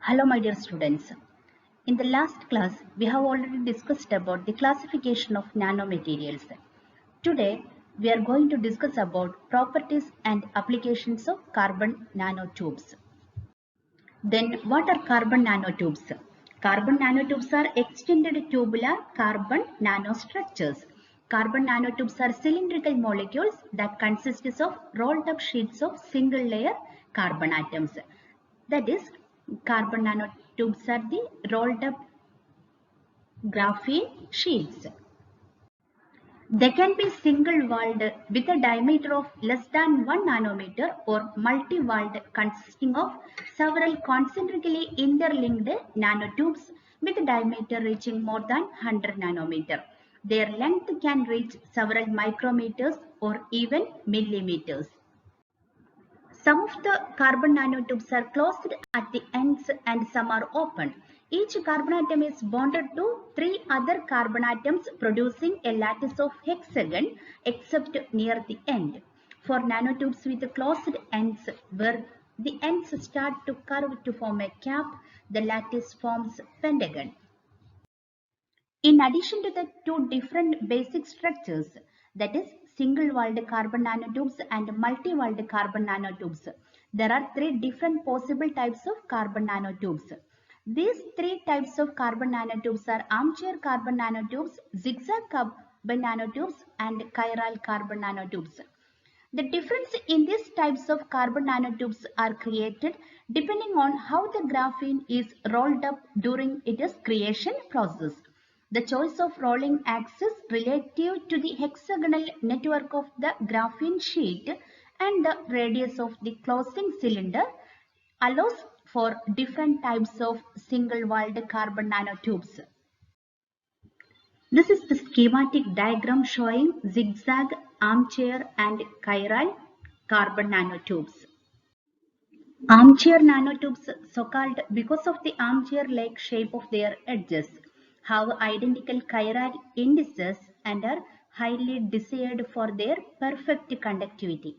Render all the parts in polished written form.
Hello, my dear students. In the last class, we have already discussed about the classification of nanomaterials. Today, we are going to discuss about properties and applications of carbon nanotubes. Then, what are carbon nanotubes? Carbon nanotubes are extended tubular carbon nanostructures. Carbon nanotubes are cylindrical molecules that consist of rolled up sheets of single layer carbon atoms. That is, carbon nanotubes are the rolled up graphene sheets. They can be single-walled with a diameter of less than 1 nanometer or multi-walled consisting of several concentrically interlinked nanotubes with a diameter reaching more than 100 nanometer. Their length can reach several micrometers or even millimeters. Some of the carbon nanotubes are closed at the ends and some are open. Each carbon atom is bonded to three other carbon atoms producing a lattice of hexagon except near the end. For nanotubes with closed ends where the ends start to curve to form a cap, the lattice forms pentagon. In addition to the two different basic structures, that is single-walled carbon nanotubes and multi-walled carbon nanotubes, there are three different possible types of carbon nanotubes. These three types of carbon nanotubes are armchair carbon nanotubes, zigzag carbon nanotubes, and chiral carbon nanotubes. The difference in these types of carbon nanotubes are created depending on how the graphene is rolled up during its creation process. The choice of rolling axis relative to the hexagonal network of the graphene sheet and the radius of the closing cylinder allows for different types of single-walled carbon nanotubes. This is the schematic diagram showing zigzag, armchair and chiral carbon nanotubes. Armchair nanotubes, so called because of the armchair-like shape of their edges, have identical chiral indices and are highly desired for their perfect conductivity.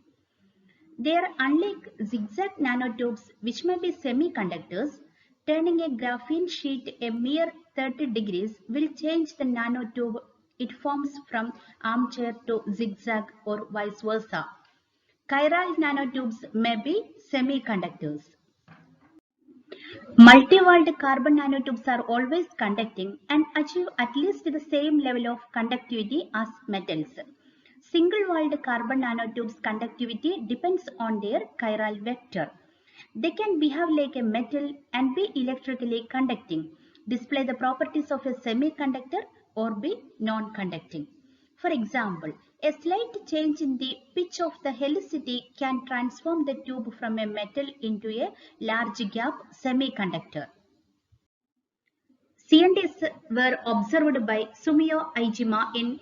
They are unlike zigzag nanotubes, which may be semiconductors. Turning a graphene sheet a mere 30 degrees will change the nanotube it forms from armchair to zigzag or vice versa. Chiral nanotubes may be semiconductors. Multi-walled carbon nanotubes are always conducting and achieve at least the same level of conductivity as metals. Single-walled carbon nanotubes conductivity depends on their chiral vector. They can behave like a metal and be electrically conducting, display the properties of a semiconductor or be non-conducting. For example, a slight change in the pitch of the helicity can transform the tube from a metal into a large gap semiconductor. CNTs were observed by Sumio Aijima in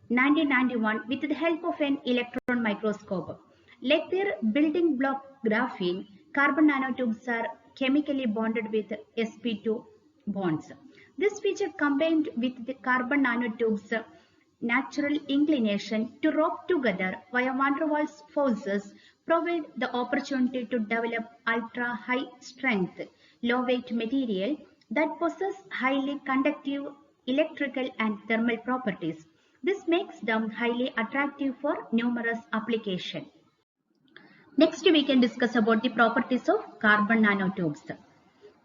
1991 with the help of an electron microscope. Like their building block graphene, carbon nanotubes are chemically bonded with sp2 bonds. This feature combined with the carbon nanotubes' natural inclination to rope together via van der Waals forces provide the opportunity to develop ultra-high strength, low-weight material that possess highly conductive electrical and thermal properties. This makes them highly attractive for numerous applications. Next, we can discuss about the properties of carbon nanotubes.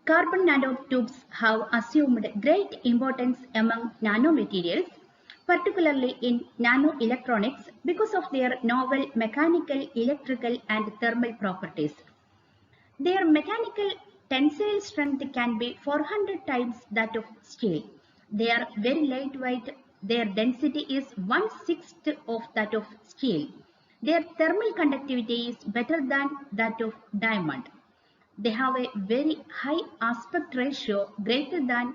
Carbon nanotubes have assumed great importance among nanomaterials, particularly in nanoelectronics because of their novel mechanical, electrical and thermal properties. Their mechanical tensile strength can be 400 times that of steel. They are very lightweight. Their density is 1/6 of that of steel. Their thermal conductivity is better than that of diamond. They have a very high aspect ratio greater than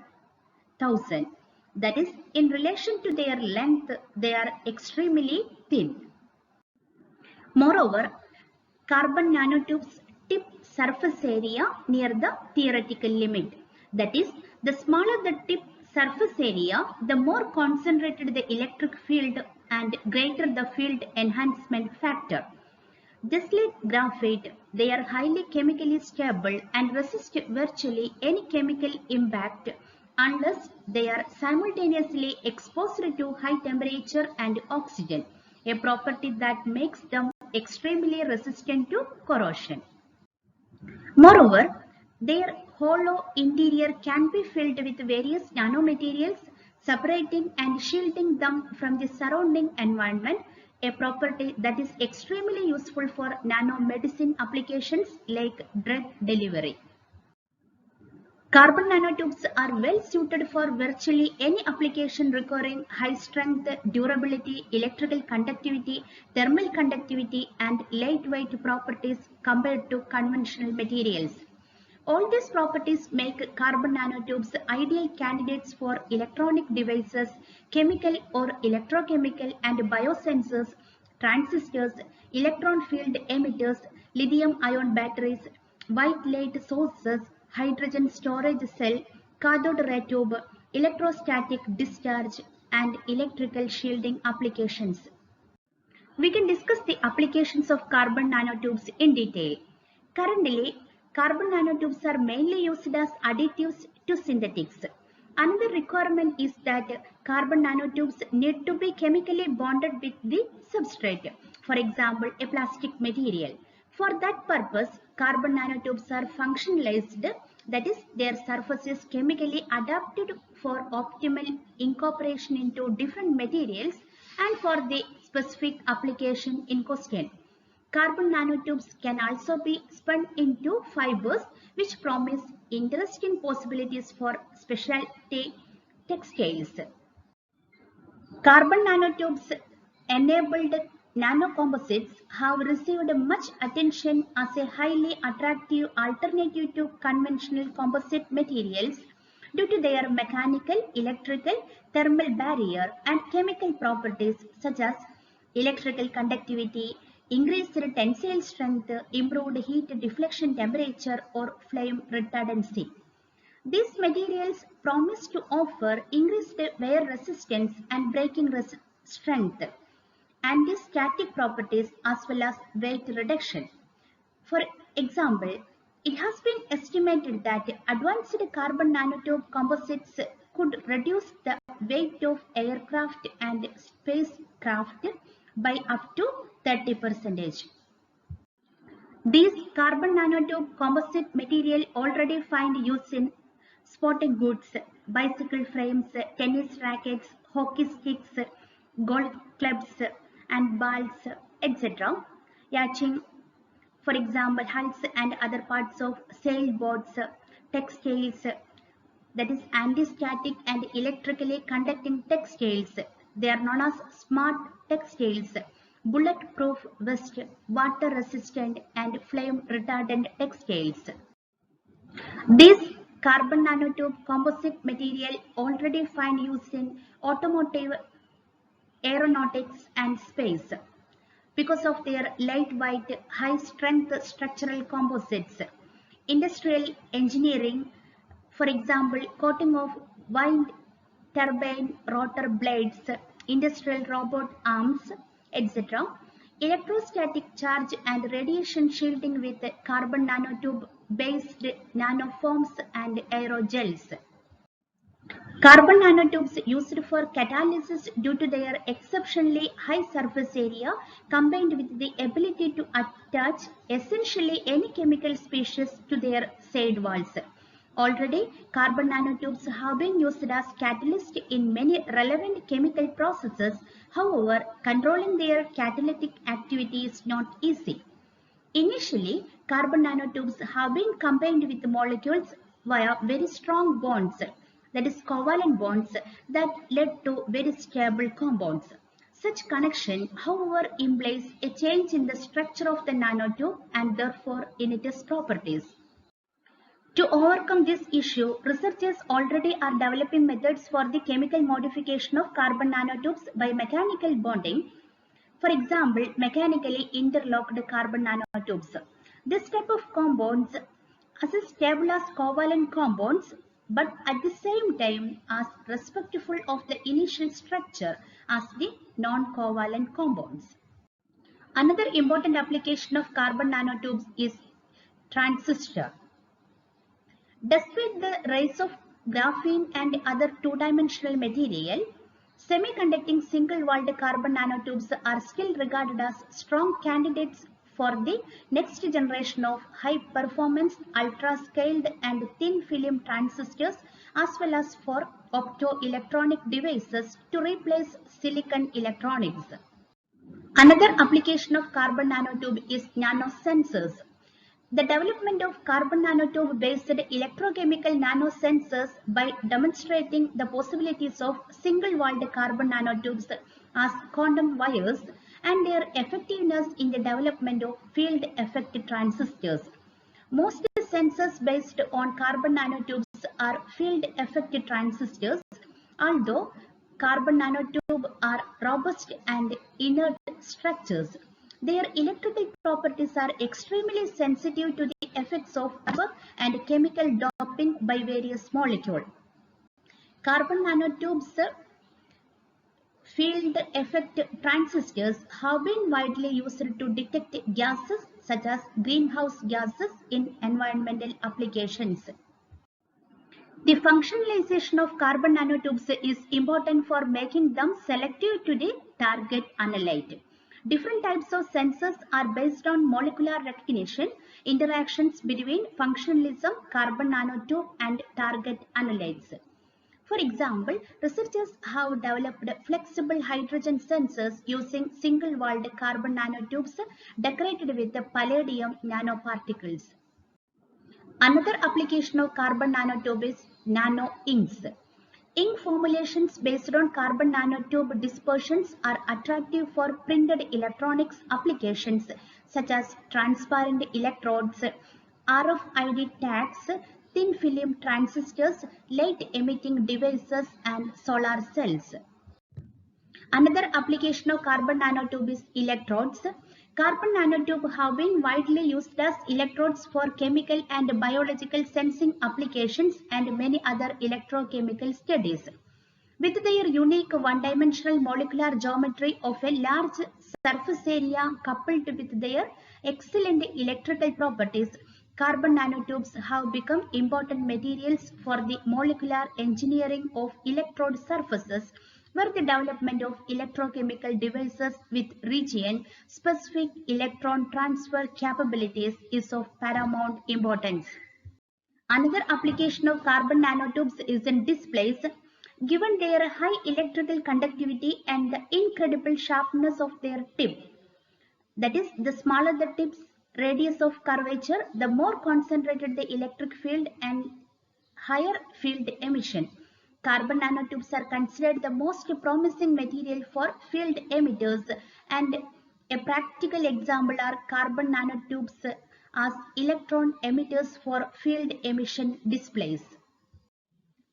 1000. That is, in relation to their length, they are extremely thin. Moreover, carbon nanotubes tip surface area near the theoretical limit. That is, the smaller the tip surface area, the more concentrated the electric field and greater the field enhancement factor. Just like graphite, They are highly chemically stable and resist virtually any chemical impact unless they are simultaneously exposed to high temperature and oxygen, a property that makes them extremely resistant to corrosion. Moreover, their hollow interior can be filled with various nanomaterials, separating and shielding them from the surrounding environment, a property that is extremely useful for nanomedicine applications like drug delivery. Carbon nanotubes are well suited for virtually any application requiring high strength, durability, electrical conductivity, thermal conductivity, and lightweight properties compared to conventional materials. All these properties make carbon nanotubes ideal candidates for electronic devices, chemical or electrochemical and biosensors, transistors, electron field emitters, lithium-ion batteries, white light sources, hydrogen storage cell, cathode ray tube, electrostatic discharge, and electrical shielding applications. We can discuss the applications of carbon nanotubes in detail. Currently, carbon nanotubes are mainly used as additives to synthetics. Another requirement is that carbon nanotubes need to be chemically bonded with the substrate, for example, a plastic material. For that purpose, carbon nanotubes are functionalized, that is, their surface is chemically adapted for optimal incorporation into different materials and for the specific application in question. Carbon nanotubes can also be spun into fibers, which promise interesting possibilities for specialty textiles. Carbon nanotubes enabled nanocomposites have received much attention as a highly attractive alternative to conventional composite materials due to their mechanical, electrical, thermal barrier and chemical properties such as electrical conductivity, increased tensile strength, improved heat deflection temperature or flame retardancy. These materials promise to offer increased wear resistance and breaking strength, anti-static properties as well as weight reduction. For example, it has been estimated that advanced carbon nanotube composites could reduce the weight of aircraft and spacecraft by up to 30%. These carbon nanotube composite material already find use in sporting goods, bicycle frames, tennis rackets, hockey sticks, golf clubs and balls, etc. Yachting, for example, hulls and other parts of sailboats, textiles, that is anti-static and electrically conducting textiles. They are known as smart textiles, bulletproof vest, water resistant and flame retardant textiles. These carbon nanotube composite material already find use in automotive, aeronautics and space because of their lightweight, high-strength structural composites. Industrial engineering, for example, coating of wind turbine rotor blades, industrial robot arms, etc. Electrostatic charge and radiation shielding with carbon nanotube-based nanoforms and aerogels. Carbon nanotubes used for catalysis due to their exceptionally high surface area combined with the ability to attach essentially any chemical species to their side walls. Already, carbon nanotubes have been used as catalyst in many relevant chemical processes. However, controlling their catalytic activity is not easy. Initially, carbon nanotubes have been combined with molecules via very strong bonds, that is covalent bonds that led to very stable compounds. Such connection, however, implies a change in the structure of the nanotube and therefore in its properties. To overcome this issue, researchers already are developing methods for the chemical modification of carbon nanotubes by mechanical bonding. For example, mechanically interlocked carbon nanotubes. This type of compounds are as stable as covalent compounds, but at the same time as respectful of the initial structure as the non-covalent compounds. Another important application of carbon nanotubes is transistor. Despite the rise of graphene and other two-dimensional material, semiconducting single-walled carbon nanotubes are still regarded as strong candidates for the next generation of high-performance, ultra-scaled and thin-film transistors, as well as for optoelectronic devices to replace silicon electronics. Another application of carbon nanotube is nanosensors. The development of carbon nanotube-based electrochemical nanosensors by demonstrating the possibilities of single-walled carbon nanotubes as quantum wires and their effectiveness in the development of field effect transistors. Most sensors based on carbon nanotubes are field effect transistors, although carbon nanotubes are robust and inert structures. Their electrical properties are extremely sensitive to the effects of other and chemical doping by various molecules. Carbon nanotubes field effect transistors have been widely used to detect gases such as greenhouse gases in environmental applications. The functionalization of carbon nanotubes is important for making them selective to the target analyte. Different types of sensors are based on molecular recognition, interactions between functionalism, carbon nanotube, and target analytes. For example, researchers have developed flexible hydrogen sensors using single-walled carbon nanotubes decorated with the palladium nanoparticles. Another application of carbon nanotube is nano inks. Ink formulations based on carbon nanotube dispersions are attractive for printed electronics applications such as transparent electrodes, RFID tags, thin film transistors, light emitting devices, and solar cells. Another application of carbon nanotube is electrodes. Carbon nanotubes have been widely used as electrodes for chemical and biological sensing applications and many other electrochemical studies. With their unique one-dimensional molecular geometry of a large surface area coupled with their excellent electrical properties, carbon nanotubes have become important materials for the molecular engineering of electrode surfaces, where the development of electrochemical devices with region-specific electron transfer capabilities is of paramount importance. Another application of carbon nanotubes is in displays. Given their high electrical conductivity and the incredible sharpness of their tip, that is, the smaller the tip's radius of curvature, the more concentrated the electric field and higher field emission. Carbon nanotubes are considered the most promising material for field emitters, and a practical example are carbon nanotubes as electron emitters for field emission displays.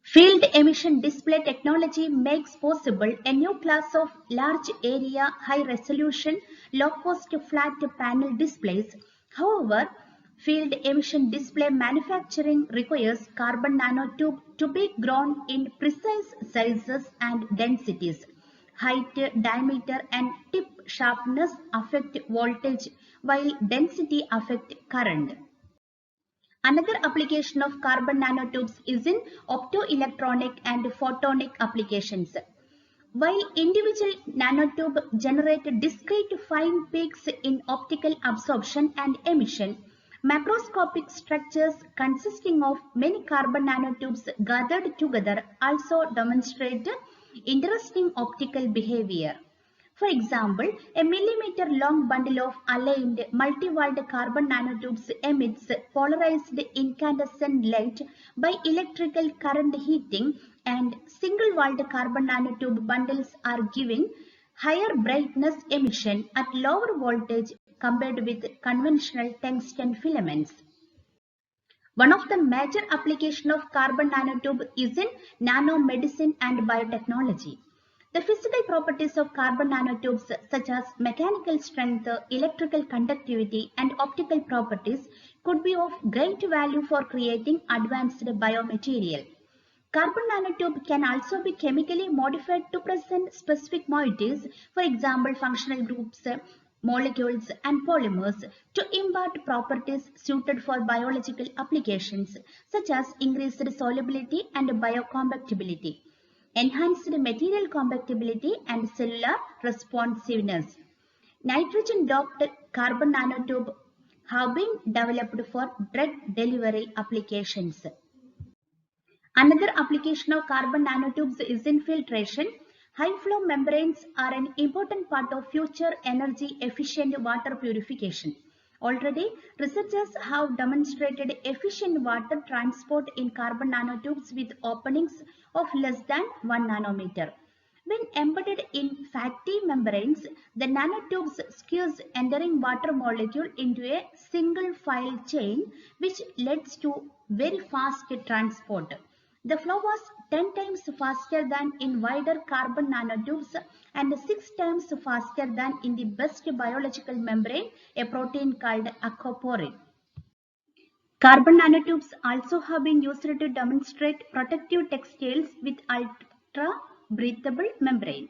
Field emission display technology makes possible a new class of large area, high resolution, low cost flat panel displays. However, field emission display manufacturing requires carbon nanotube to be grown in precise sizes and densities. Height, diameter, and tip sharpness affect voltage, while density affect current. Another application of carbon nanotubes is in optoelectronic and photonic applications. While individual nanotubes generate discrete fine peaks in optical absorption and emission, macroscopic structures consisting of many carbon nanotubes gathered together also demonstrate interesting optical behavior. For example, a millimeter long bundle of aligned multi-walled carbon nanotubes emits polarized incandescent light by electrical current heating, and single-walled carbon nanotube bundles are giving higher brightness emission at lower voltage compared with conventional tungsten filaments. One of the major applications of carbon nanotube is in nanomedicine and biotechnology. The physical properties of carbon nanotubes such as mechanical strength, electrical conductivity, and optical properties could be of great value for creating advanced biomaterial. Carbon nanotube can also be chemically modified to present specific moieties, for example, functional groups molecules and polymers to impart properties suited for biological applications such as increased solubility and biocompatibility, enhanced material compatibility and cellular responsiveness. Nitrogen-doped carbon nanotube have been developed for drug delivery applications. Another application of carbon nanotubes is in filtration. High-flow membranes are an important part of future energy-efficient water purification. Already, researchers have demonstrated efficient water transport in carbon nanotubes with openings of less than 1 nanometer. When embedded in fatty membranes, the nanotubes squeeze entering water molecule into a single file chain, which leads to very fast transport. The flow was 10 times faster than in wider carbon nanotubes and 6 times faster than in the best biological membrane, a protein called aquaporin. Carbon nanotubes also have been used to demonstrate protective textiles with ultra-breathable membrane.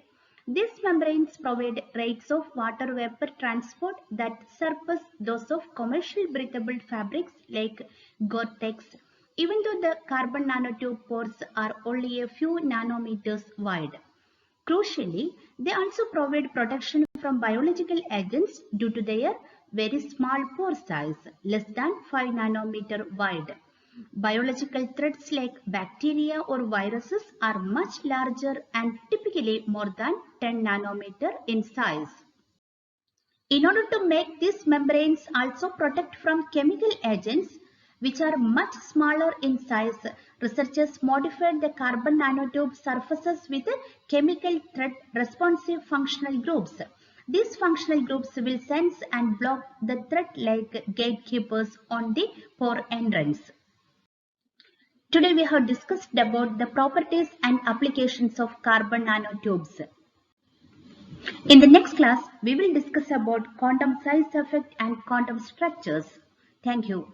These membranes provide rates of water vapor transport that surpass those of commercial breathable fabrics like Gore-Tex, even though the carbon nanotube pores are only a few nanometers wide. Crucially, they also provide protection from biological agents due to their very small pore size, less than 5 nanometer wide. Biological threats like bacteria or viruses are much larger and typically more than 10 nanometer in size. In order to make these membranes also protect from chemical agents, which are much smaller in size, researchers modified the carbon nanotube surfaces with chemical threat responsive functional groups. These functional groups will sense and block the threat like gatekeepers on the pore entrance. Today we have discussed about the properties and applications of carbon nanotubes. In the next class, we will discuss about quantum size effect and quantum structures. Thank you.